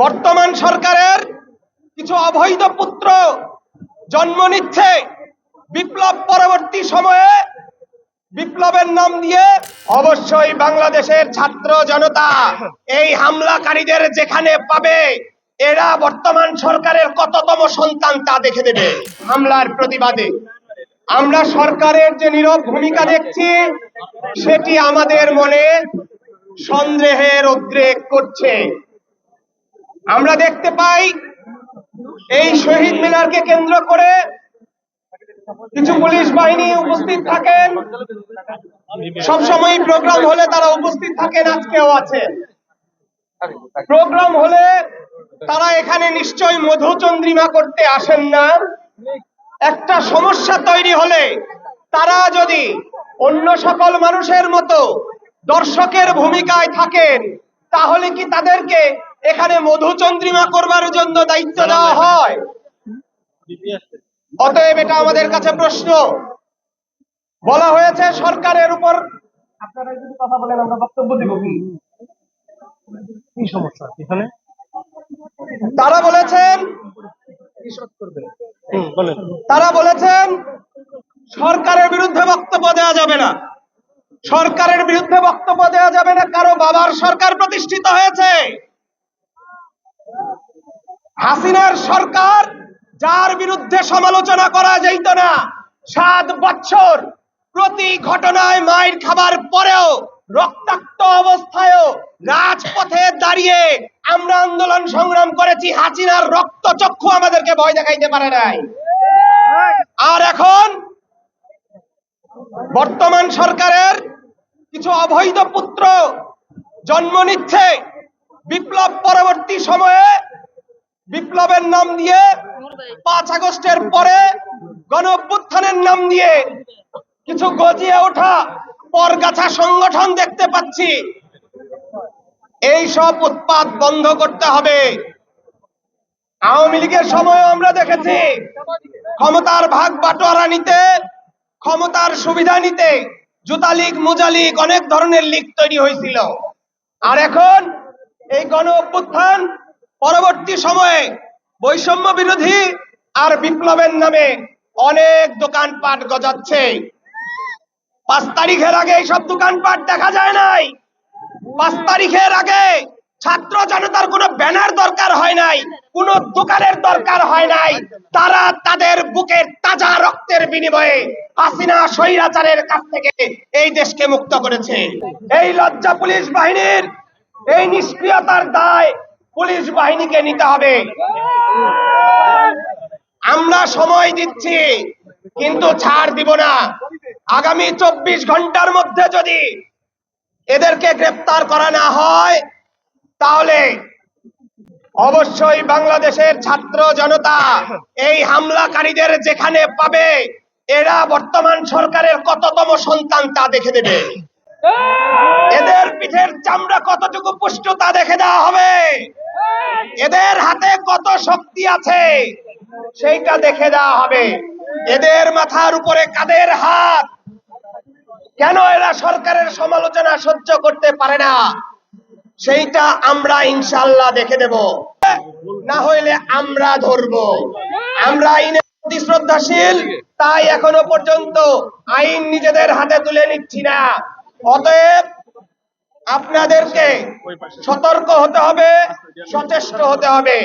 বর্তমান সরকারের কিছু অবৈধ পুত্র জন্ম নিচ্ছে বিপ্লব পরবর্তী সময়ে বিপ্লবের নাম দিয়ে। অবশ্যই বাংলাদেশের ছাত্র জনতা এই হামলাকারীদের যেখানে পাবে এরা বর্তমান সরকারের কততম সন্তান তা দেখে দেবে। হামলার প্রতিবাদে আমরা সরকারের যে নীরব ভূমিকা দেখছি সেটি আমাদের মনে সন্দেহের উদ্রেক করছে। আমরা দেখতে পাই এই শহীদ মিনারকে কেন্দ্র করে কিছু পুলিশ বাহিনী উপস্থিত থাকেন, সবসময় প্রোগ্রাম হলে তারা উপস্থিত থাকেন, আজকেও আছে। প্রোগ্রাম হলে তারা এখানে নিশ্চয় মধুচন্দ্রিমা করতে আসেন না। একটা সমস্যা তৈরি হলে তারা যদি অন্য সকল মানুষের মতো দর্শকের ভূমিকায় থাকেন তাহলে কি তাদেরকে এখানে মধুচন্দ্রিমা করবার জন্য দায়িত্ব দেওয়া হয়? অতএব এটা আমাদের কাছে প্রশ্ন। বলা হয়েছে সরকারের উপর, আপনারা যদি কথা বলেন আমরা বক্তব্য দিব। কি সমস্যা এখানে? তারা বলেছেন সরকারের বিরুদ্ধে বক্তব্য দেওয়া যাবে না। সরকারের বিরুদ্ধে বক্তব্য দেওয়া যাবে না, কারো বাবার সরকার প্রতিষ্ঠিত হয়েছে। হাসিনার সরকার, যার বিরুদ্ধে সমালোচনা করা যেত না, 7 বছর প্রতি ঘটনায় মাইর খাবার পরেও রক্তাক্ত অবস্থায়ও রাজপথে দাঁড়িয়ে আমরা আন্দোলন সংগ্রাম করেছি। হাসিনার রক্তচক্ষু আমাদেরকে ভয় দেখাইতে পারে নাই। আর এখন বর্তমান সরকারের কিছু অবৈধ পুত্র জন্ম নিচ্ছে বিপ্লব পরবর্তী সময়ে বিপ্লবের নাম দিয়ে, 5 আগস্টের পরে গণ অভ্যুত্থানের নাম দিয়ে কিছু গজিয়ে ওঠা পরগাছা সংগঠন দেখতে পাচ্ছি। এই সব উৎপাত বন্ধ করতে হবে। আওয়ামী লীগের সময় আমরা দেখেছি ক্ষমতার ভাগ বাটোয়ারা নিতে, ক্ষমতার সুবিধা নিতে জুতা লীগ, মোজা লীগ, অনেক ধরনের লীগ তৈরি হয়েছিল। আর এখন এই গণ অভ্যুত্থান পরবর্তী সময়ে বৈষম্য বিরোধী আর বিপ্লবের নামে অনেক দোকানপাট গজাচ্ছে। 5 তারিখের আগে এইসব দোকানপাট দেখা যায় নাই। 5 তারিখের আগে ছাত্র জনতার কোনো ব্যানার দরকার হয় নাই, কোনো দোকানের দরকার হয় নাই। তারা তাদের বুকের তাজা রক্তের বিনিময়ে হাসিনা স্বৈরাচারের কাছ থেকে এই দেশকে মুক্ত করেছে। এই লজ্জা পুলিশ বাহিনীর, এই নিষ্ক্রিয়তার দায় পুলিশ বাহিনীকে নিতে হবে। আমরা সময় দিচ্ছি কিন্তু ছাড় দিব না। আগামী 24 ঘন্টার মধ্যে যদি এদেরকে গ্রেফতার করা না হয় তাহলে অবশ্যই বাংলাদেশের ছাত্র জনতা এই হামলাকারীদের যেখানে পাবে এরা বর্তমান সরকারের কততম সন্তান তা দেখে দেবে। এদের পিঠের চামড়া কতটুকু পুষ্ট তা দেখে দেওয়া হবে। এদের হাতে কত শক্তি আছে সেইটা দেখে দেওয়া হবে। এদের মাথার উপরে কাদের হাত, কেন এরা সরকারের সমালোচনা সহ্য করতে পারে না, সেইটা আমরা ইনশাআল্লাহ দেখে দেব। না হইলে আমরা ধরব। আমরা আইনের প্রতি শ্রদ্ধাশীল, তাই এখনো পর্যন্ত আইন নিজেদের হাতে তুলে নিচ্ছি না। অতএব আপনাদেরকে সতর্ক হতে হবে, সচেষ্ট হতে হবে।